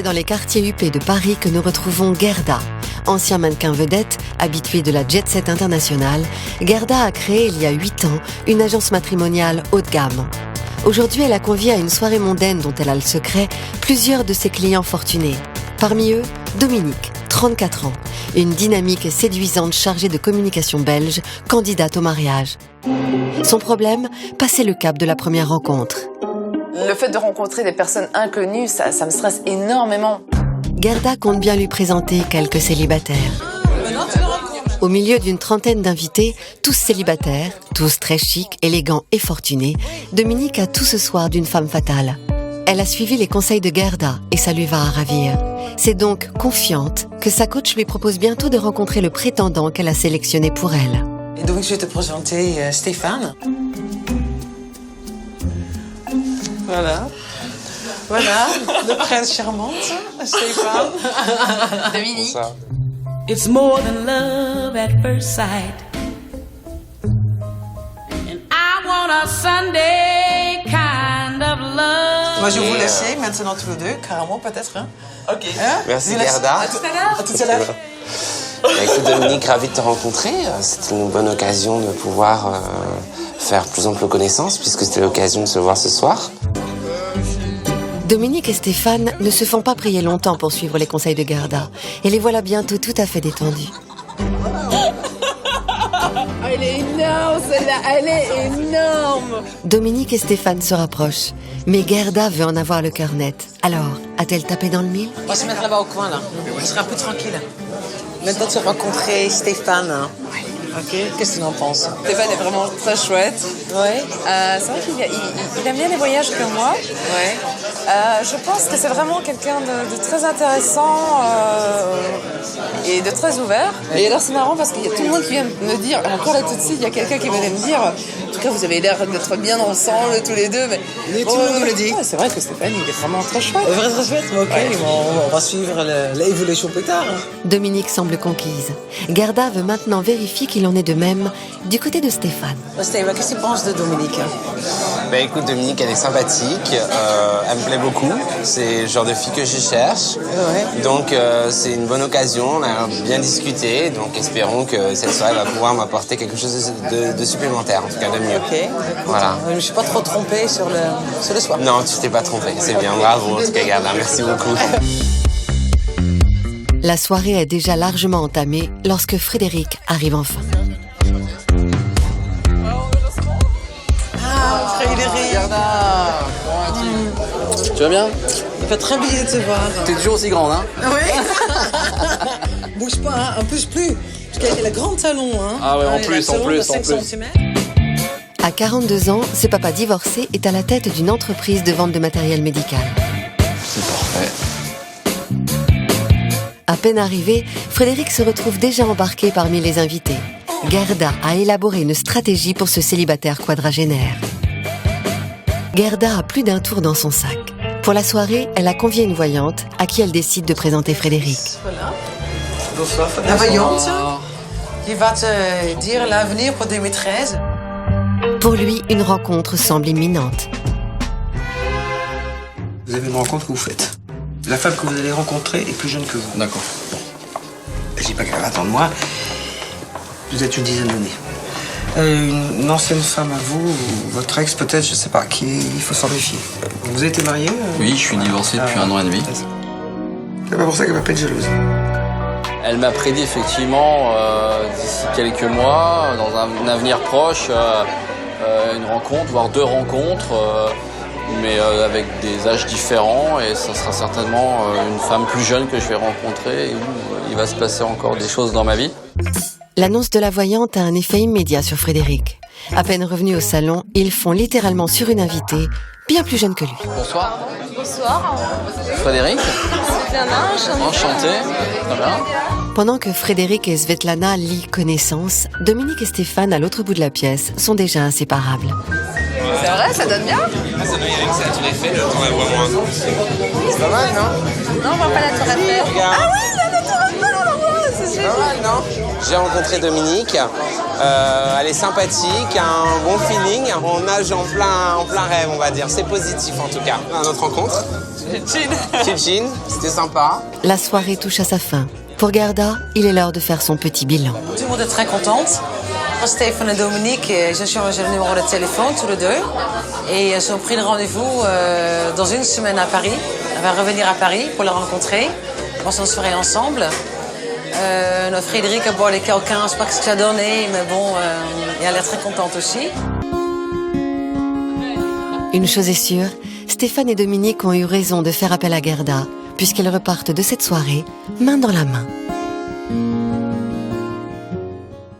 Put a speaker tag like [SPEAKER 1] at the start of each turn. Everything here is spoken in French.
[SPEAKER 1] dans les quartiers huppés de Paris que nous retrouvons Gerda. Ancien mannequin vedette, habitué de la jet-set internationale, Gerda a créé il y a 8 ans une agence matrimoniale haut de gamme. Aujourd'hui, elle a convié à une soirée mondaine dont elle a le secret plusieurs de ses clients fortunés. Parmi eux, Dominique, 34 ans, une dynamique et séduisante chargée de communication belge, candidate au mariage. Son problème, passer le cap de la première rencontre.
[SPEAKER 2] Le fait de rencontrer des personnes inconnues, ça me stresse énormément.
[SPEAKER 1] Gerda compte bien lui présenter quelques célibataires. Au milieu d'une trentaine d'invités, tous célibataires, tous très chics, élégants et fortunés, Dominique a tout ce soir d'une femme fatale. Elle a suivi les conseils de Gerda et ça lui va à ravir. C'est donc confiante que sa coach lui propose bientôt de rencontrer le prétendant qu'elle a sélectionné pour elle.
[SPEAKER 3] Et donc je vais te présenter Stéphane. Voilà, le prince charmant, Stéphane.
[SPEAKER 2] Dominique.
[SPEAKER 4] It's more than love at first sight. And I want a Sunday kind of love.
[SPEAKER 3] Moi je vais vous laisser maintenant tous les deux, carrément peut-être. Hein?
[SPEAKER 2] Ok.
[SPEAKER 3] Hein?
[SPEAKER 5] Merci Gerda.
[SPEAKER 2] À tout à l'heure.
[SPEAKER 3] À tout à l'heure.
[SPEAKER 5] Écoute Dominique, ravi de te rencontrer. C'est une bonne occasion de pouvoir faire plus ample connaissance puisque c'était l'occasion de se voir ce soir.
[SPEAKER 1] Dominique et Stéphane ne se font pas prier longtemps pour suivre les conseils de Gerda. Et les voilà bientôt tout à fait détendus.
[SPEAKER 2] Elle est énorme, celle-là. Elle est énorme.
[SPEAKER 1] Dominique et Stéphane se rapprochent. Mais Gerda veut en avoir le cœur net. Alors, a-t-elle tapé dans le mille?
[SPEAKER 3] On va se mettre là-bas au coin là. On sera un peu tranquille. Maintenant tu as rencontré Stéphane. Hein? Ok, qu'est-ce que tu en penses?
[SPEAKER 2] Stéphane est vraiment très chouette.
[SPEAKER 3] Ouais.
[SPEAKER 2] C'est vrai qu'il aime bien les voyages comme moi.
[SPEAKER 3] Ouais.
[SPEAKER 2] Je pense que c'est vraiment quelqu'un de très intéressant et de très ouvert. Et alors c'est marrant parce qu'il y a tout le monde qui vient me dire, encore là tout de suite, il y a quelqu'un qui venait me dire, en tout cas vous avez l'air d'être bien ensemble tous les deux. Mais
[SPEAKER 3] tout le monde nous le dit.
[SPEAKER 2] Ouais, c'est vrai que Stéphane il est vraiment très chouette.
[SPEAKER 3] Vrai très chouette, ok, ouais. On va suivre l'évolution plus tard. Hein.
[SPEAKER 1] Dominique semble conquise. Gerda veut maintenant vérifier qu'il en est de même du côté de Stéphane.
[SPEAKER 3] Stéphane, qu'est-ce que tu penses de Dominique?
[SPEAKER 5] Ben écoute Dominique, elle est sympathique, elle me plaît beaucoup, c'est le genre de fille que je cherche.
[SPEAKER 3] Ouais.
[SPEAKER 5] Donc c'est une bonne occasion, on a bien discuté, donc espérons que cette soirée va pouvoir m'apporter quelque chose de supplémentaire, en tout cas de mieux.
[SPEAKER 3] Ok.
[SPEAKER 5] Voilà.
[SPEAKER 3] Je ne me suis pas trop trompée sur le soir.
[SPEAKER 5] Non, tu t'es pas trompé, c'est bien, bravo en tout cas Gerda, merci beaucoup.
[SPEAKER 1] La soirée est déjà largement entamée lorsque Frédéric arrive enfin.
[SPEAKER 3] Ah, Frédéric.
[SPEAKER 6] Gerda, tu vas bien?
[SPEAKER 3] Ça fait très bien de te voir.
[SPEAKER 6] T'es toujours aussi grande, hein?
[SPEAKER 3] Oui. Bouge pas, hein, un peu plus. Parce qu'il y a le grand talon, hein.
[SPEAKER 6] Ah ouais, en plus.
[SPEAKER 3] 5 centimètres.
[SPEAKER 1] À 42 ans, ce papa divorcé est à la tête d'une entreprise de vente de matériel médical.
[SPEAKER 6] C'est parfait.
[SPEAKER 1] À peine arrivé, Frédéric se retrouve déjà embarqué parmi les invités. Gerda a élaboré une stratégie pour ce célibataire quadragénaire. Gerda a plus d'un tour dans son sac. Pour la soirée, elle a convié une voyante à qui elle décide de présenter Frédéric.
[SPEAKER 3] Voilà. Bonsoir, la voyante qui va te dire l'avenir pour 2013.
[SPEAKER 1] Pour lui, une rencontre semble imminente.
[SPEAKER 7] Vous avez une rencontre que vous faites. La femme que vous allez rencontrer est plus jeune que vous.
[SPEAKER 6] D'accord.
[SPEAKER 7] Je dis pas qu'elle va attendre moi. Vous êtes une dizaine d'années. Une ancienne femme à vous, ou votre ex peut-être, je sais pas, il faut s'en méfier. Vous avez été marié
[SPEAKER 6] Oui, je suis divorcé depuis 1 an et demi.
[SPEAKER 7] C'est pas pour ça qu'elle va pas être jalouse.
[SPEAKER 6] Elle m'a prédit effectivement d'ici quelques mois, dans un avenir proche, une rencontre, voire 2 rencontres, mais avec des âges différents. Et ça sera certainement une femme plus jeune que je vais rencontrer et où il va se passer encore des choses dans ma vie.
[SPEAKER 1] L'annonce de la voyante a un effet immédiat sur Frédéric. À peine revenu au salon, ils font littéralement sur une invitée, bien plus jeune que lui.
[SPEAKER 6] Bonsoir.
[SPEAKER 2] Bonsoir.
[SPEAKER 6] Frédéric.
[SPEAKER 2] Svetlana,
[SPEAKER 6] Enchanté. Très bien.
[SPEAKER 1] Pendant que Frédéric et Svetlana lient connaissance, Dominique et Stéphane, à l'autre bout de la pièce, sont déjà inséparables.
[SPEAKER 2] C'est vrai, ça donne bien?
[SPEAKER 5] Ah, c'est vrai, avec ça, tour Eiffel, on va voir moins. C'est pas mal, non?
[SPEAKER 2] Non, on voit pas la tour Eiffel.
[SPEAKER 5] Regarde.
[SPEAKER 2] Ah oui, la tour Eiffel, on la voit, c'est
[SPEAKER 5] C'est pas mal, non? J'ai rencontré Dominique, elle est sympathique, un bon feeling, on nage en plein rêve, on va dire. C'est positif en tout cas. À notre rencontre. Chin, c'était sympa.
[SPEAKER 1] La soirée touche à sa fin. Pour Gerda, il est l'heure de faire son petit bilan.
[SPEAKER 3] Tout le monde est très contente. Stéphane et Dominique, j'ai changé le numéro de téléphone tous les deux. Et ils ont pris le rendez-vous dans une semaine à Paris. Elle va revenir à Paris pour la rencontrer. On passe une soirée ensemble. Notre Frédéric a boire les quelqu'un, je sais pas ce que ça a donné, mais bon, elle a l'air très contente aussi.
[SPEAKER 1] Une chose est sûre, Stéphane et Dominique ont eu raison de faire appel à Gerda, puisqu'elles repartent de cette soirée main dans la main.